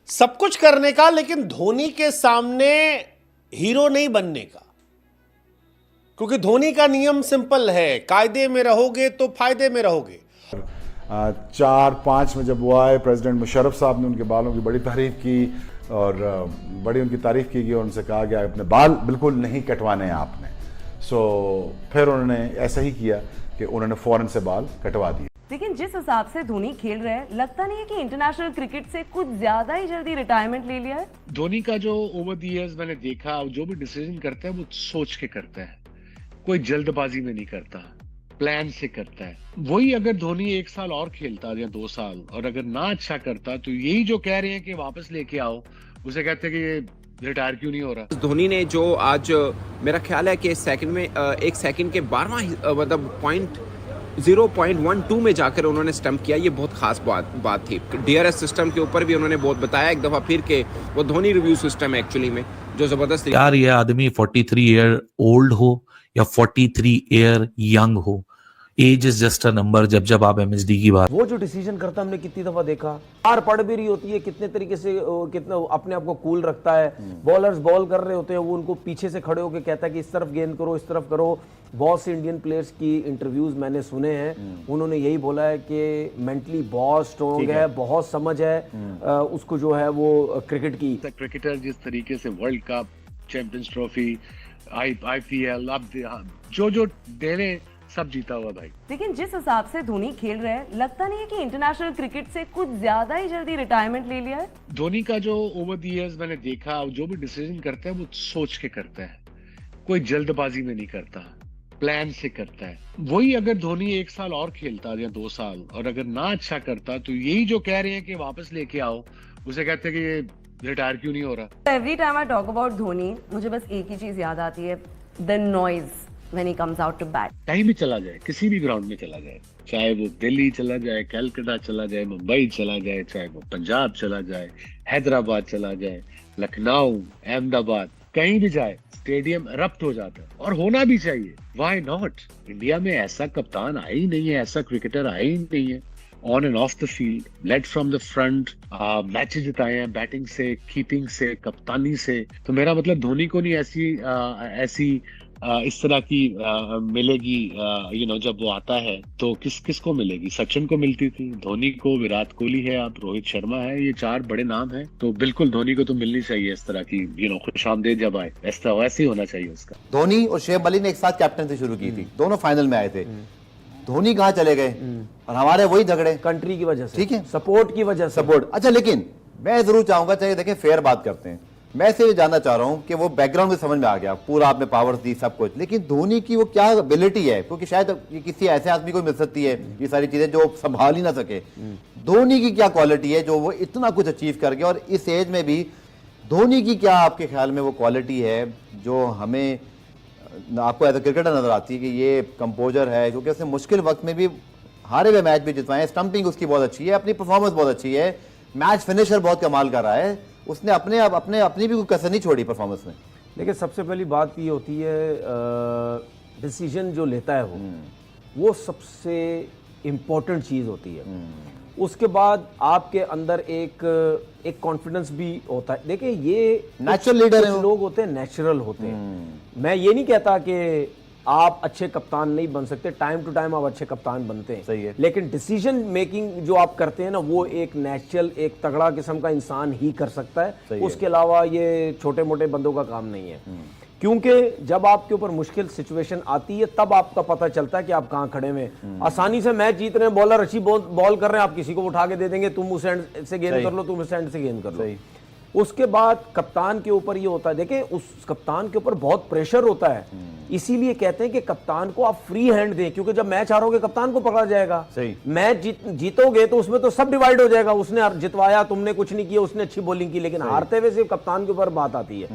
सब कुछ करने का, लेकिन धोनी के सामने हीरो नहीं बनने का। क्योंकि धोनी का नियम सिंपल है, कायदे में रहोगे तो फायदे में रहोगे। 4-5 में जब वो आए, प्रेसिडेंट मुशर्रफ साहब ने उनके बालों की बड़ी तारीफ की और बड़ी उनकी तारीफ की और उनसे कहा गया अपने बाल बिल्कुल नहीं कटवाने हैं आपने। फिर उन्होंने ऐसा ही किया कि उन्होंने फौरन से बाल कटवा दिए। लेकिन जिस हिसाब से धोनी खेल रहे हैं, लगता नहीं है कि इंटरनेशनल क्रिकेट से कुछ ज्यादा ही जल्दी रिटायरमेंट ले लिया है? धोनी का जो ओवर द इयर्स मैंने देखा, जो भी डिसीजन करता है वो सोच के करता है, कोई जल्दबाजी में नहीं करता, प्लान से करता है। वही अगर धोनी 1 साल और खेलता या 2 साल और अगर ना अच्छा करता तो यही जो कह रहे हैं कि वापस लेके आओ, उसे कहते हैं कि ये रिटायर क्यों नहीं हो रहा। धोनी ने जो आज मेरा ख्याल है कि सेकंड में 1 सेकंड के 12वां मतलब 0.12 में जाकर उन्होंने स्टंप किया, ये बहुत खास बात थी। DRS सिस्टम के ऊपर भी उन्होंने बहुत बताया एक दफा फिर के वो धोनी रिव्यू सिस्टम है एक्चुअली में जो जबरदस्त। यार ये आदमी 43 ईयर ओल्ड हो या 43 ईयर यंग हो, age is just a number. जब आप MSD की बात, वो जो डिसीजन करता हमने कितनी दफा देखा, हार पड़ भी रही होती है, कितने तरीके से कितना अपने आप को कूल रखता है। बॉलर्स बॉल कर रहे होते हैं, वो उनको पीछे से खड़े होकर कहता है कि इस तरफ गेंद करो, इस तरफ करो। बहुत से इंडियन प्लेयर्स की इंटरव्यूज मैंने सुने हैं, उन्होंने यही बोला है कि मेंटली बहुत स्ट्रॉन्ग है, बहुत समझ है उसको जो है वो क्रिकेट की। क्रिकेटर जिस तरीके से world cup, champions trophy, IPL, अब जो दे रहे सब जीता हुआ भाई। लेकिन जिस हिसाब से धोनी खेल रहे हैं, लगता नहीं है कि इंटरनेशनल क्रिकेट से कुछ ज्यादा ही जल्दी रिटायरमेंट ले लिया है? धोनी का जो ओवर द इयर्स मैंने देखा, जो भी डिसीजन करता है वो सोच के करता है, कोई जल्दबाजी में नहीं करता, प्लान से करता है। वही अगर धोनी 1 साल और खेलता या 2 साल और अगर ना अच्छा करता तो यही जो कह रहे हैं कि वापस लेके आओ, उसे कहते हैं कि ये रिटायर क्यों नहीं हो रहा। Every time I talk about Dhoni, मुझे बस एक ही चीज याद आती है, the noise when he comes out to bat. कहीं भी चला जाए, किसी भी ग्राउंड में चला जाए, चाहे वो दिल्ली चला जाए, कलकत्ता चला जाए, मुंबई चला जाए, चाहे वो पंजाब चला जाए, हैदराबाद चला जाए, लखनऊ, अहमदाबाद, कहीं भी जाए, स्टेडियम रप्ट हो जाता है। और होना भी चाहिए, व्हाई नॉट। इंडिया में ऐसा कप्तान आया ही नहीं है, ऐसा क्रिकेटर आया ही नहीं है on and off the field, led from the front, matches जिताए हैं बैटिंग से, कीपिंग से, कप्तानी से। तो मेरा मतलब धोनी को नहीं ऐसी इस तरह की मिलेगी। जब वो आता है तो किसको मिलेगी? सचिन को मिलती थी, धोनी को, विराट कोहली है, अब रोहित शर्मा है, ये 4 बड़े नाम हैं। तो बिल्कुल धोनी को तो मिलनी चाहिए इस तरह की खुशामदीद जब आए, ऐसा वैसे ही होना चाहिए उसका। धोनी और शुएब अली ने एक साथ कैप्टनसी शुरू की थी, दोनों फाइनल में आए थे। धोनी कहाँ चले गए और हमारे वही झगड़े कंट्री की वजह से, ठीक है, सपोर्ट की वजह से। सपोर्ट। अच्छा, लेकिन मैं जरूर चाहूंगा, चाहिए देखें फेयर बात करते हैं, मैं से जानना चाह रहा हूं कि वो बैकग्राउंड में समझ में आ गया, पूरा आपने पावर्स दी, सब कुछ, लेकिन धोनी की वो क्या एबिलिटी है? क्योंकि शायद ये किसी ऐसे आदमी को मिल सकती है ये सारी चीजें जो संभाल ही ना सके। धोनी की क्या क्वालिटी है जो वो इतना कुछ अचीव कर गया? और इस एज में भी धोनी की क्या आपके ख्याल में वो क्वालिटी है जो हमें, आपको एज ए क्रिकेटर नजर आती है कि ये कंपोजर है, क्योंकि उसने मुश्किल वक्त में भी हारे हुए मैच भी जितवाए, स्टंपिंग उसकी बहुत अच्छी है, अपनी परफॉर्मेंस बहुत अच्छी है, मैच फिनिशर बहुत कमाल कर रहा है, उसने अपनी भी कोई कसर नहीं छोड़ी परफॉर्मेंस में। लेकिन सबसे पहली बात ये होती है, डिसीजन जो लेता है वो सबसे इम्पोर्टेंट चीज़ होती है। उसके बाद आपके अंदर एक कॉन्फिडेंस भी होता है। देखिए, ये नेचुरल लीडर है, लोग होते हैं, नेचुरल होते हैं। मैं ये नहीं कहता कि आप अच्छे कप्तान नहीं बन सकते, टाइम टू टाइम आप अच्छे कप्तान बनते हैं, सही है, लेकिन डिसीजन मेकिंग जो आप करते हैं ना, वो एक नेचुरल, एक तगड़ा किस्म का इंसान ही कर सकता है। उसके अलावा ये छोटे मोटे बंदों का काम नहीं है। क्योंकि जब आपके ऊपर मुश्किल सिचुएशन आती है तब आपका पता चलता है कि आप कहाँ खड़े हैं। आसानी से मैच जीत रहे हैं, बॉलर अच्छी बॉल कर रहे हैं, आप किसी को उठा के दे देंगे, तुम उस एंड से गेंद कर लो, तुम उस एंड से गेंद कर लो। उसके बाद कप्तान के ऊपर ये होता है, देखिए उस कप्तान के ऊपर बहुत प्रेशर होता है, इसीलिए कहते हैं कि कप्तान को आप फ्री हैंड दें, क्योंकि जब मैच हारोगे कप्तान को पकड़ा जाएगा। मैच जीतोगे तो उसमें तो सब डिवाइड हो जाएगा, उसने जितवाया, तुमने कुछ नहीं किया, उसने अच्छी बॉलिंग की, लेकिन हारते हुए सिर्फ कप्तान के ऊपर बात आती है।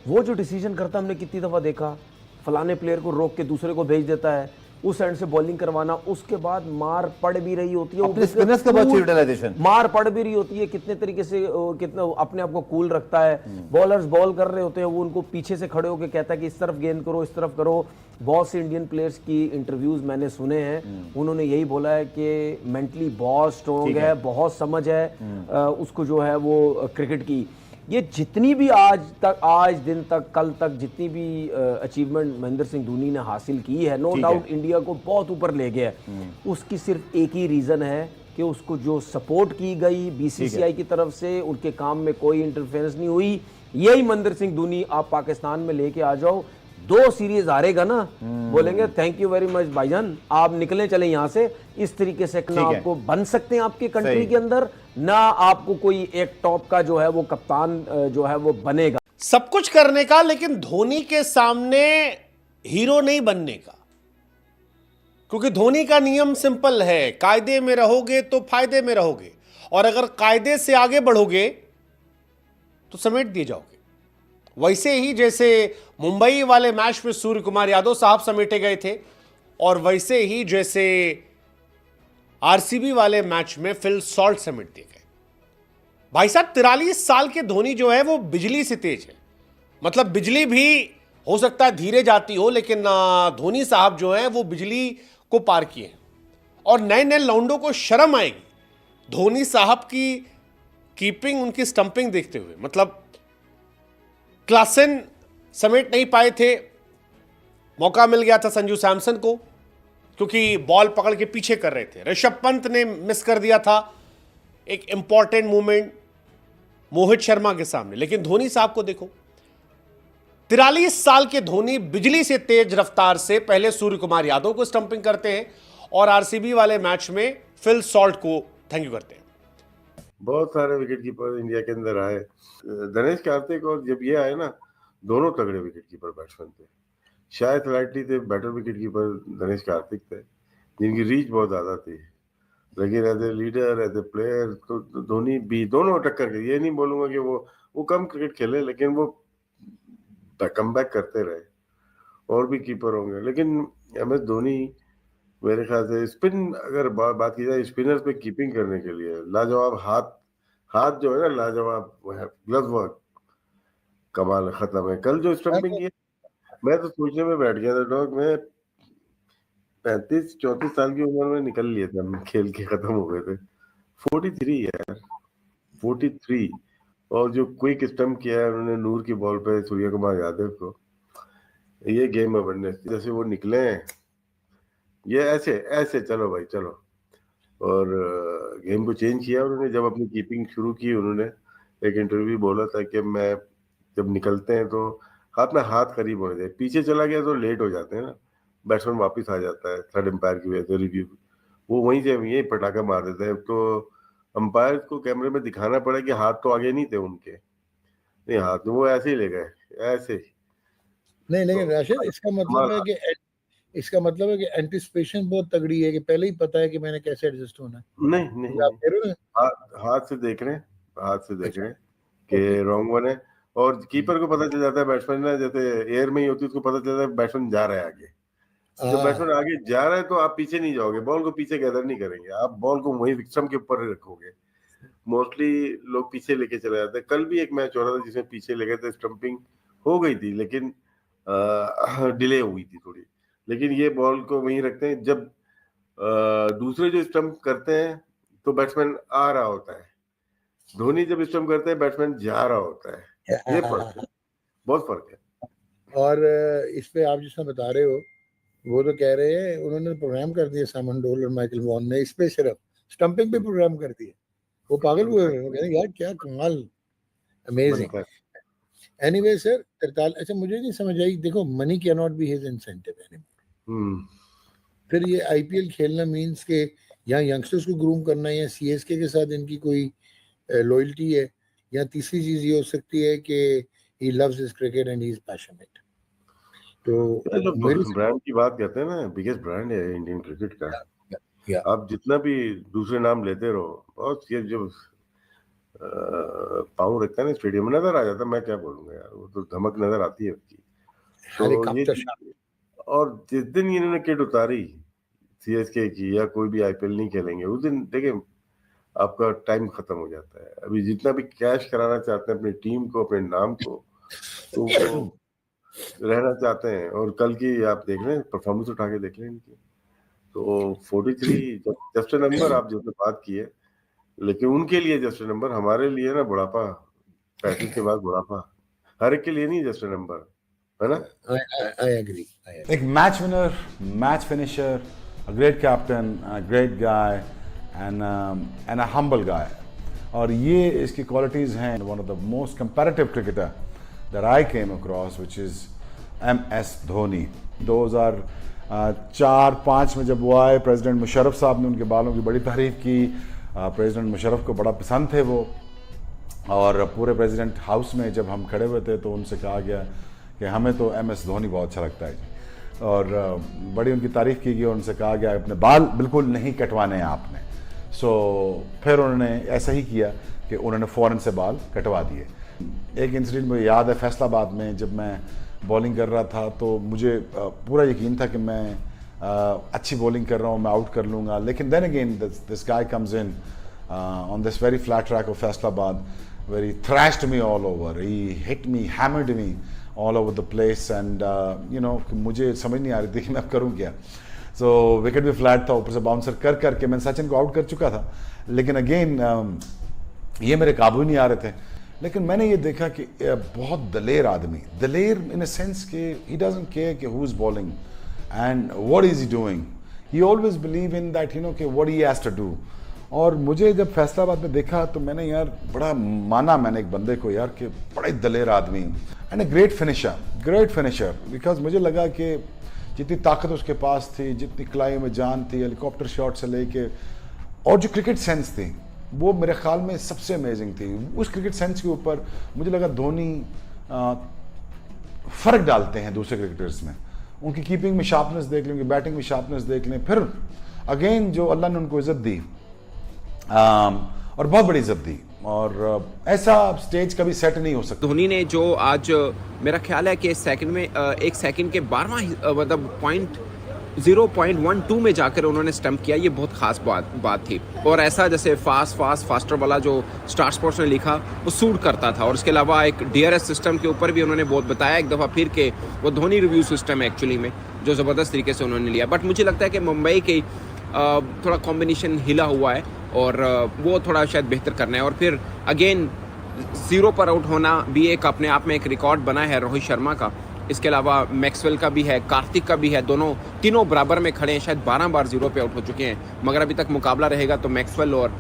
वो जो डिसीजन करता हमने कितनी दफा देखा, फलाने प्लेयर को रोक के दूसरे को भेज देता है, उस एंड से बॉलिंग करवाना, उसके बाद मार पड़ भी रही होती है, अपने स्पिनर्स का बहुत अच्छी यूटिलाइजेशन, मार पड़ भी रही होती है, कितने तरीके से कितना अपने आप को कूल रखता है। बॉलर्स बॉल कर रहे होते हैं, वो उनको पीछे से खड़े होकर कहता है कि इस तरफ गेंद करो, इस तरफ करो। बहुत से इंडियन प्लेयर्स की इंटरव्यूज मैंने सुने हैं, उन्होंने यही बोला है कि मेंटली बहुत स्ट्रॉन्ग है, बहुत समझ है उसको जो है वो क्रिकेट की। ये जितनी भी आज दिन तक, कल तक जितनी भी अचीवमेंट महेंद्र सिंह धोनी ने हासिल की है, नो डाउट इंडिया को बहुत ऊपर ले गया है। उसकी सिर्फ एक ही रीजन है कि उसको जो सपोर्ट की गई बीसीसीआई की तरफ से, उनके काम में कोई इंटरफेरेंस नहीं हुई। यही महेंद्र सिंह धोनी आप पाकिस्तान में लेके आ जाओ, 2 सीरीज हारेगा ना, बोलेंगे थैंक यू वेरी मच भाईजान, आप निकले चले यहां से। इस तरीके से ना आपको बन सकते हैं आपकी कंट्री के अंदर, ना आपको कोई एक टॉप का जो है वो कप्तान जो है वो बनेगा। सब कुछ करने का, लेकिन धोनी के सामने हीरो नहीं बनने का। क्योंकि धोनी का नियम सिंपल है, कायदे में रहोगे तो फायदे में रहोगे, और अगर कायदे से आगे बढ़ोगे तो समेट दिए जाओगे। वैसे ही जैसे मुंबई वाले मैच में सूर्य कुमार यादव साहब समेटे गए थे, और वैसे ही जैसे आरसीबी वाले मैच में फिल सॉल्ट समेट दिए गए। भाई साहब 43 साल के धोनी जो है वो बिजली से तेज है। मतलब बिजली भी हो सकता है धीरे जाती हो, लेकिन धोनी साहब जो है वो बिजली को पार किए हैं। और नए नए लौंडों को शर्म आएगी धोनी साहब की कीपिंग, उनकी स्टंपिंग देखते हुए। मतलब क्लासन समेट नहीं पाए थे, मौका मिल गया था संजू सैमसन को, क्योंकि बॉल पकड़ के पीछे कर रहे थे। ऋषभ पंत ने मिस कर दिया था एक इंपॉर्टेंट मूवमेंट मोहित शर्मा के सामने। लेकिन धोनी साहब को देखो, 43 साल के धोनी बिजली से तेज रफ्तार से पहले सूर्य कुमार यादव को स्टंपिंग करते हैं, और आरसीबी वाले मैच में फिल सॉल्ट को थैंक यू करते हैं। बहुत सारे विकेट कीपर इंडिया के अंदर आए, दिनेश कार्तिक और जब ये आए ना, दोनों तगड़े विकेट कीपर बैट्समैन थे। शायद स्लाइटली थे better wicket keeper Dinesh Karthik थे, जिनकी रीच बहुत ज्यादा थी। लेकिन as a leader, as a player तो धोनी भी, दोनों टक्कर के। ये नहीं बोलूंगा कि वो कम क्रिकेट खेले, लेकिन वो कम बैक करते रहे। और भी कीपर होंगे, लेकिन एम एस धोनी मेरे ख्याल से स्पिन, अगर बात की जाए स्पिनर्स पे कीपिंग करने के लिए लाजवाब हाथ जो है ना, लाजवाब ग्लव वर्क कमाल खत्म है। कल जो स्टंपिंग की, मैं तो सोचने में बैठ गया था डॉग, मैं 35-34 साल की उम्र में निकल लिए थे हम, खेल के खत्म हो गए थे। 43 यार, 43। और जो क्विक स्टंप किया है उन्होंने नूर की बॉल पे सूर्य कुमार यादव को, ये गेम अवेयरनेस जैसे वो निकले हैं, ये ऐसे चलो भाई चलो। और गेम को चेंज किया उन्होंने जब अपनी कीपिंग शुरू की। उन्होंने एक इंटरव्यू बोला था कि मैं जब निकलते हैं तो हाथ में हाथ करीब होने दे, पीछे चला गया तो लेट हो जाते हैं ना, बैट्समैन वापस आ जाता है थर्ड एम्पायर की वजह से, रिव्यू वो वहीं से यही पटाखा मार देते हैं। तो अंपायर को कैमरे में दिखाना पड़ा कि हाथ तो आगे नहीं थे उनके, नहीं हाथ वो ऐसे ही ले गए, ऐसे ही नहीं। लेकिन तो राशिद, इसका मतलब है कि एंटिसिपेशन बहुत तगड़ी है कि पहले ही पता है कि मैंने कैसे एडजस्ट होना है। नहीं आप कह रहे हो हाथ से देख रहे हैं कि रॉन्ग वन है, और कीपर को पता चल जाता है, बैट्समैन ना जैसे एयर में ही होती है उसको पता चलता है बैट्समैन जा रहा है आगे। जब बैट्समैन आगे जा रहा है तो आप पीछे नहीं जाओगे, बॉल को पीछे गैदर नहीं करेंगे, आप बॉल को वही विक्रम के ऊपर रखोगे। मोस्टली लोग पीछे लेके चले जाते हैं। कल भी एक मैच हो रहा था जिसमें पीछे ले गए थे, स्टंपिंग हो गई थी लेकिन डिले हुई थी थोड़ी, लेकिन ये बॉल को वहीं रखते हैं। जब दूसरे जो स्टंप करते हैं तो बैट्समैन आ रहा होता है, धोनी जब स्टंप करते हैं बैट्समैन जा रहा होता है, ये फर्क है, बहुत फर्क है। और इस पे आप जिसमें बता रहे हो, वो तो कह रहे हैं उन्होंने प्रोग्राम कर दिया, साइमन डोल और माइकल वॉन ने इस पे सिर्फ स्टंपिंग पे प्रोग्राम कर दिया। वो पागल हुए, वो कह रहे हैं यार क्या कमाल, अमेजिंग। एनीवे सर, 43, अच्छा मुझे नहीं समझ आई, देखो money can not be his incentive anymore. फिर ये आईपीएल खेलना मींस के यहाँ यंगस्टर्स को ग्रूम करना है, या सीएसके के साथ इनकी कोई लॉयल्टी है, या तीसरी चीज ये हो सकती है कि he loves his cricket and he is passionate. तो ब्रांड की बात करते हैं ना, बिगेस्ट ब्रांड है इंडियन क्रिकेट का। आप जितना भी दूसरे नाम लेते रहो, बहुत ये जो पाँव रखता है ना स्टेडियम में नजर आ जाता है, मैं क्या बोलूंगा यार, वो तो धमक नजर आती है उसकी। तो ये और जिस दिन इन्होंने किट उतारी सीएसके की या कोई भी आईपीएल नहीं खेलेंगे उस दिन देखिए आपका टाइम खत्म हो जाता है। अभी जितना भी कैश कराना चाहते हैं अपनी टीम को, अपने नाम को, तो वो रहना चाहते हैं। और कल की आप देख लें परफॉर्मेंस उठा के देख लें इनकी, तो 43 जस्ट नंबर आप जो बात की है, लेकिन उनके लिए जस्ट नंबर, हमारे लिए ना बुढ़ापा, 35 के बाद बुढ़ापा, हर एक के लिए नहीं जस्ट नंबर, है ना? I agree. एक match winner, match finisher, a great captain, a great guy and a humble guy. और ये इसकी क्वालिटीज़ हैं. One of the most competitive cricketer that I came across, which is MS Dhoni. 2004-05 में जब वो आए, प्रेसिडेंट मुशर्रफ साहब ने उनके बालों की बड़ी तारीफ की. प्रेसिडेंट मुशर्रफ को बड़ा पसंद थे वो, और पूरे प्रेसिडेंट हाउस में जब हम खड़े हुए थे तो उनसे कहा गया कि हमें तो MS धोनी बहुत अच्छा लगता है जी. और बड़ी उनकी तारीफ़ की गई और उनसे कहा गया अपने बाल बिल्कुल नहीं कटवाने हैं आपने. फिर उन्होंने ऐसा ही किया कि उन्होंने फ़ौरन से बाल कटवा दिए. एक इंसिडेंट मुझे याद है, फैसलाबाद में जब मैं बॉलिंग कर रहा था तो मुझे पूरा यकीन था कि मैं अच्छी बॉलिंग कर रहा हूँ, मैं आउट कर लूँगा. लेकिन then again this guy comes in on this very flat track of Faisalabad where he thrashed me all over, he hit me, hammered me all over the place, and मुझे समझ नहीं आ रही थी कि मैं अब करूँ क्या. सो विकेट भी फ्लैट था, ऊपर से बाउंसर कर करके मैंने सचिन को आउट कर चुका था, लेकिन अगेन ये मेरे काबू नहीं आ रहे थे. लेकिन मैंने ये देखा कि बहुत दलेर आदमी, दलेर इन अ सेंस कि he doesn't care कि who is bowling and what is he doing, he always believe in that कि what he has to do. और मुझे जब फैसलाबाद में देखा तो मैंने यार बड़ा माना मैंने एक बंदे को यार कि बड़े दलेर आदमी and a great finisher, because मुझे लगा कि जितनी ताकत उसके पास थी, जितनी कलाई में जान थी, हेलीकॉप्टर शॉट से लेके, और जो क्रिकेट सेंस थी वो मेरे ख्याल में सबसे अमेजिंग थी. उस क्रिकेट सेंस के ऊपर मुझे लगा धोनी फ़र्क डालते हैं दूसरे क्रिकेटर्स में. उनकी कीपिंग में शार्पनेस देख लें, उनकी बैटिंग में शार्पनेस देख लें, फिर अगेन जो अल्लाह ने उनको इज़्ज़त दी और बहुत बड़ी इज्जत दी, और ऐसा स्टेज कभी सेट नहीं हो सकता. धोनी ने जो आज मेरा ख्याल है कि सेकंड में एक सेकंड के 12वां मतलब 0.12 में जाकर उन्होंने स्टंप किया, ये बहुत खास बात थी. और ऐसा जैसे फास्टर वाला जो स्टार स्पोर्ट्स ने लिखा वो सूट करता था. और इसके अलावा एक DRS सिस्टम के ऊपर भी उन्होंने बहुत बताया एक दफ़ा फिर के वो धोनी रिव्यू सिस्टम है एक्चुअली में, जो ज़बरदस्त तरीके से उन्होंने लिया. बट मुझे लगता है कि मुंबई की थोड़ा कॉम्बिनेशन हिला हुआ है और वो थोड़ा शायद बेहतर करना है. और फिर अगेन 0 पर आउट होना भी एक अपने आप में एक रिकॉर्ड बना है रोहित शर्मा का. इसके अलावा मैक्सवेल का भी है, कार्तिक का भी है, तीनों बराबर में खड़े हैं. शायद 12 बार 0 पे आउट हो चुके हैं, मगर अभी तक मुकाबला रहेगा तो मैक्सवेल और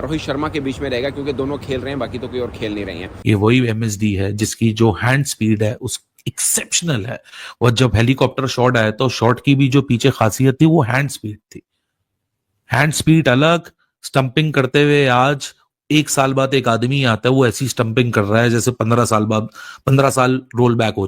रोहित शर्मा के बीच में रहेगा, क्योंकि दोनों खेल रहे हैं, बाकी तो कोई और खेल नहीं रहे हैं. ये वही MSD है जिसकी जो हैंड स्पीड है उस एक्सेप्शनल है. और जब हेलीकॉप्टर शॉट आया तो शॉट की भी जो पीछे खासियत थी वो हैंड स्पीड थी. हैंड स्पीड अलग, स्टंपिंग करते हुए आज 1 साल बाद एक आदमी आता है वो ऐसी स्टंपिंग कर रहा है जैसे 15 साल रोल बैक हो